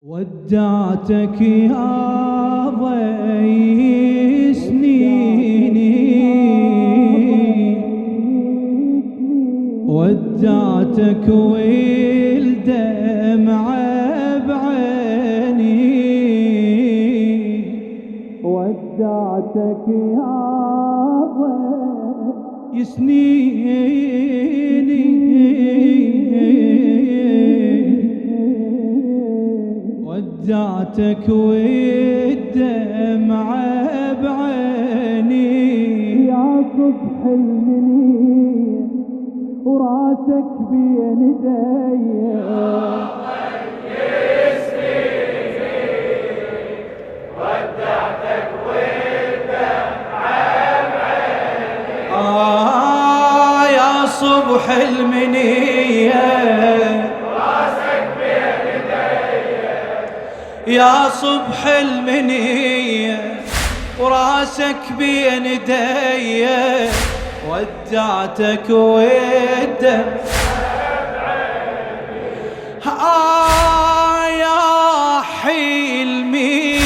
ودعتك يا ضي سنيني، ودعتك والدمع بعيني، ودعتك يا ضي سنيني، ودعتك والدمع بعيني، يا صبح المنية وراسك بين ودعتك والدمع بعيني. يا صبح المنية راسك بين يا صبح المنية وراسك بين يدي، ودعتك والدمع يا حلمي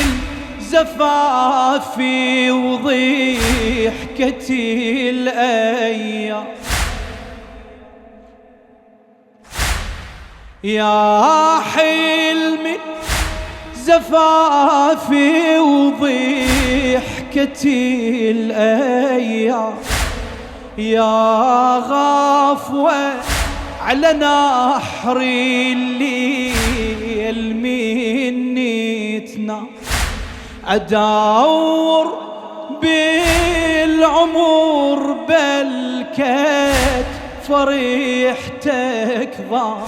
زفافي وضحكتي الأيام، يا حلمي زفافي وضحكتي الأيام، يا غفوة على نحر الليل مني تنام، أدور بالعمر بلكت فرحتك ضام،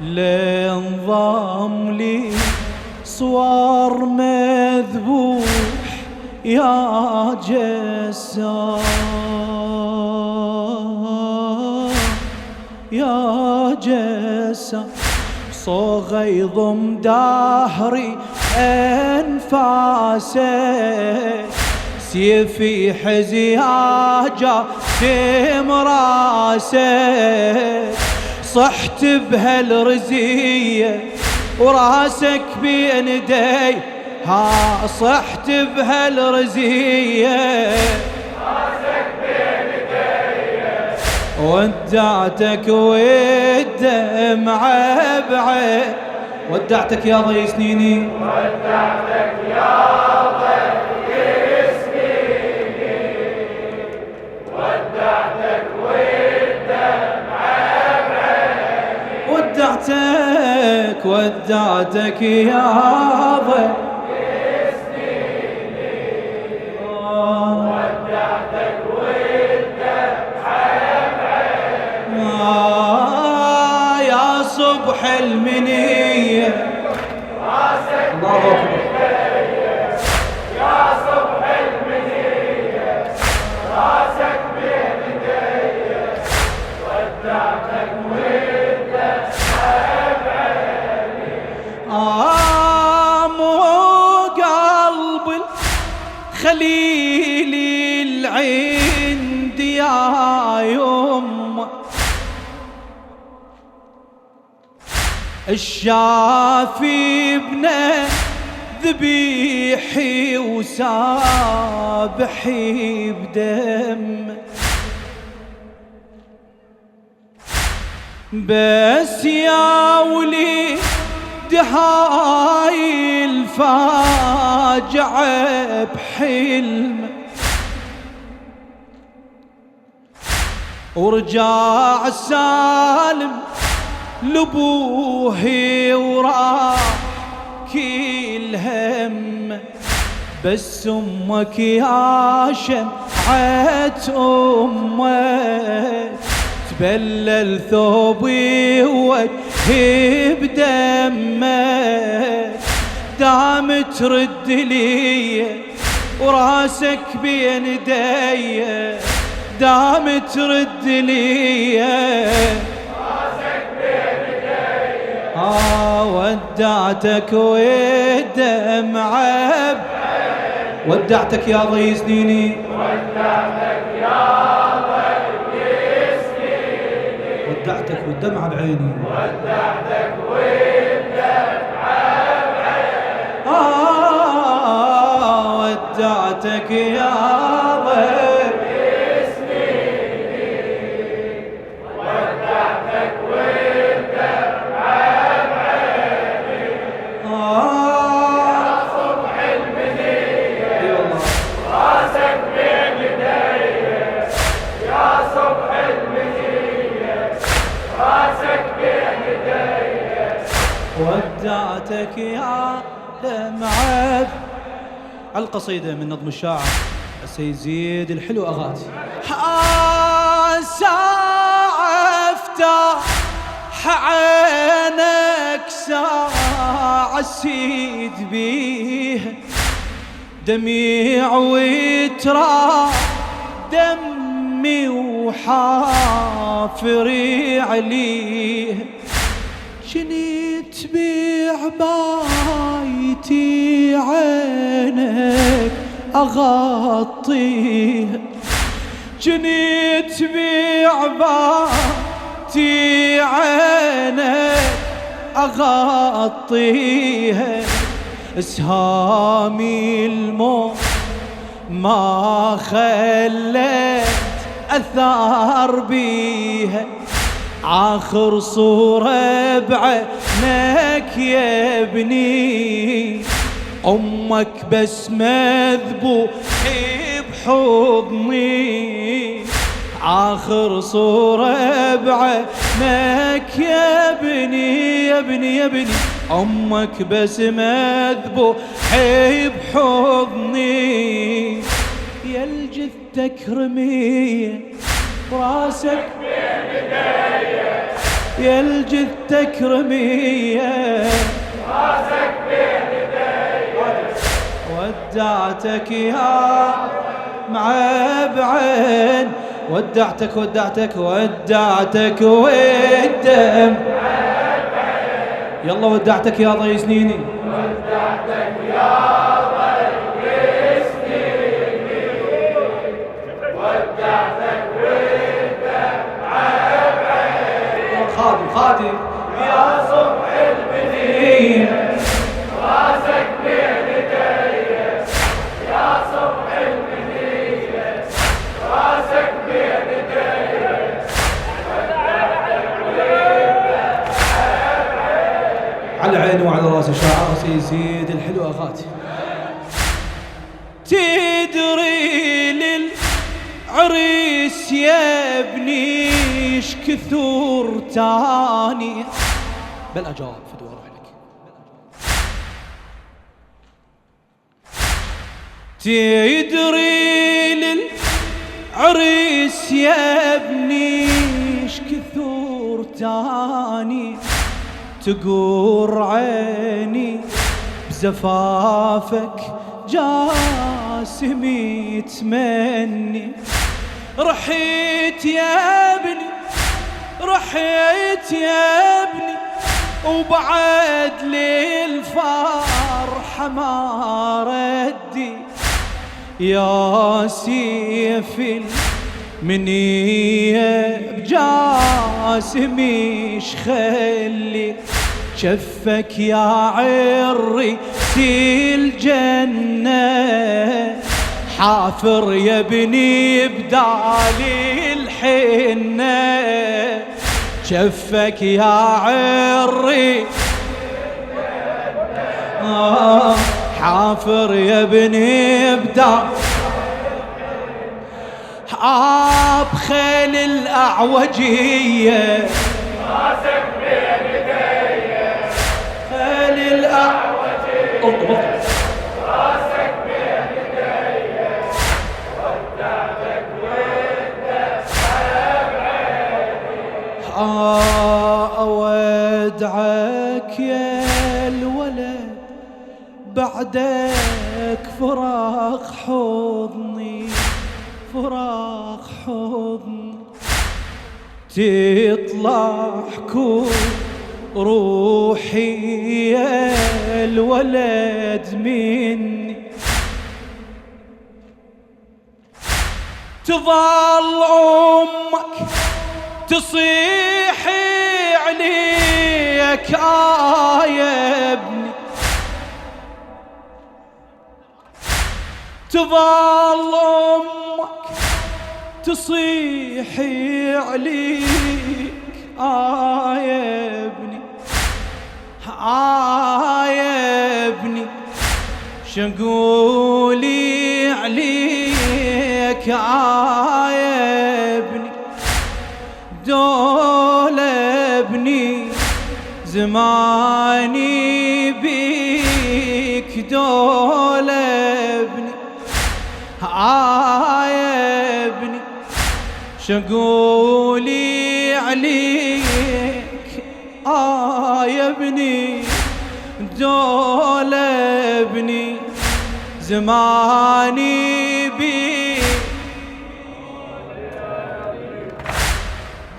لانضم لي صور مذبوح يا جسام، يا جسام صوغ يضم دهري أنفاسك، سيفي حزياجة دم راسك، صحت بهالرزية وراسك بين يدي، صحت بهالرزية راسك بين يدي، ودعتك والدمع بعين، ودعتك يا ضي سنيني، ودعتك يا ضي سنيني، ودعتك والدمع بعيني، ودعتك يا ضي سنيني، ودعتك والدمع بعيني. يا صبح المنية راسك الله أكبر، يا صبح المنية راسك بين يدي، ودعتك والدمع بعيني. مو قلب الخليل العند يا يمه، الشافي ابنه ذبيحي وسابحي بدم، بس يا ولي هاي الفاجعة بحلم، ورجع سالم لبوهي وراح كل هم، بس امك يا شمعة امك تبلل ثوبي ووجهي بدمك، دام ترد لي وراسك بين يدي، دام ترد لي راسك بين يدي، ودعتك والدمع ودعتك يا ضي سنيني، ودعتك يا ضي سنيني، ودعتك والدمع بعيني، ودعتك والدمع ودعتك يا ضيف سنيني ودعتك والدمعة بعيني يا صبح المنية راسك بين يدي يا صبح المنية راسك بين يدي ودعتك يا دمعة. القصيدة من نظم الشاعر السيد زيد الحلو أغاتي. ساعة افتح عينك ساعة سيد بيها دميع ويترى دمي وحافري عليه جنيت بعبايتي عينك أغطيها جنيت بعبايتي عينك أغطيها اسهامي الموت ما خلت أثار بيها آخر صورة بعينك يا ابني أمك بس مذبوح بحضني آخر صورة بعينك يا ابني يا ابني يا ابني أمك بس مذبوح بحضني يا الجثتك رمية راسك يا الجثتك رمية راسك بين يدي ودعتك يا مع بعين ودعتك ودعتك ودعتك والدم يلا ودعتك يا ضي سنيني ودعتك يا ضي سنيني ودعتك والدمعة بعيني خادم خادم يا صبح المنية راسك بين يدي يا صبح المنية راسك بين يدي على عيني وعلى راس الشاعر سيزيد الحلو أخاتي. تدري للعريس يا ابني ايش كثور تاني بل أجاوب فدوى أروح لك. تدري للعريس يا ابني ايش كثور تاني تقور عيني بزفافك جاسمي تمني رحيت يا ابني رحيت يا ابني وبعد لي الفرحة ما ردي يا سيف المنية بجاسمي شخلي شفك يا عريسي الجنة حافر يا ابني بدالي الحنة شفك يا عريسي حافر يا ابني بدالي بخيل الأعوجية راسك بين يدي خيل الأعوجية راسك بين يدي ودعتك والدمعة بعيني أودعك يا الولد بعدك فراق حضني فراق حضني تطلع روحي يا الولد مني تظل أمك تصيحي عليك يا ابني تظل أمك تصيحي عليك يا ابني يا ابني شنقولي عليك يا ابني دول ابني زماني بيك دول ابني يا ابني شنقولي عليك يا ابني دول ابني زماني بيك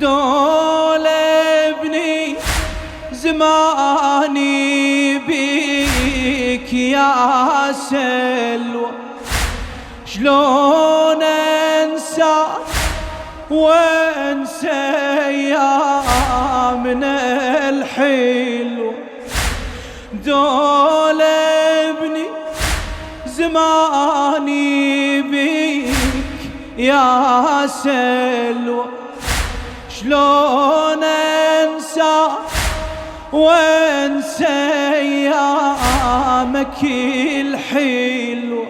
دول ابني زماني بيك يا سلوى شلون انسى وانسى ايامنا الحلوة دول ابني زماني بيك يا سلوى شلون انسى وانسى ايامك الحلوة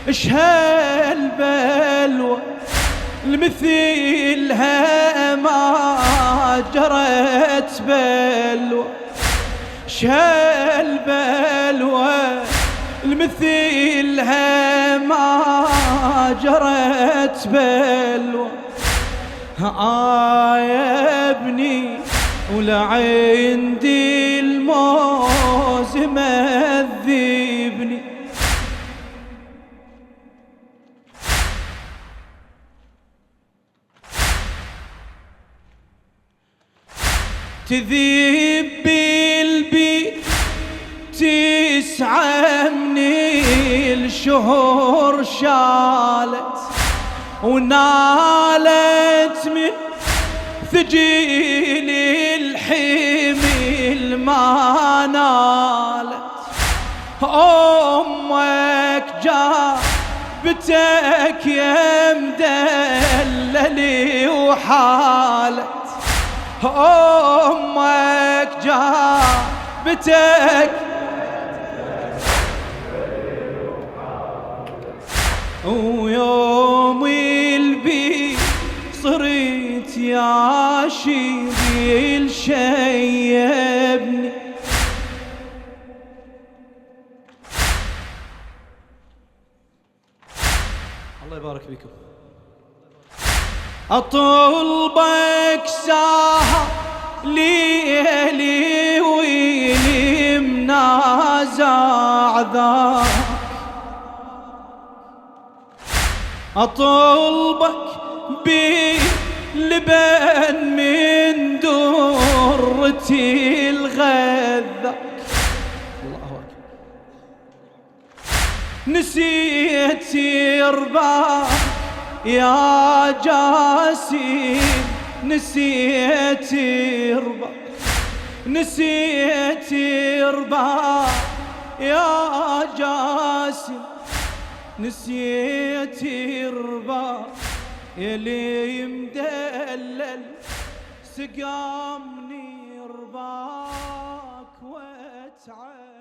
اش هالبلوى المثيلها ما جرت بلوى اش هالبلوى المثيلها ما جرت بلوى يا ابني ولا عندي الموز مذبني تذيب بالبيت تسعى من الشهور شالت ونالت من ثجيل الحمل ما نالت أمك جابتك يا مدللي وحالت أمك جابتك ويوم البي صرت يا شيبي شيبني الله يبارك فيكم أطلبك ساعة ليلي ويلي منازع ذاك أطلبك بلبن من درتي الغذاك الله أكبر نسيت رباك يا جاسم نسيت رباك نسيت رباك يا جاسم نسيت رباك يلي مدلل سقامني رباك واتعب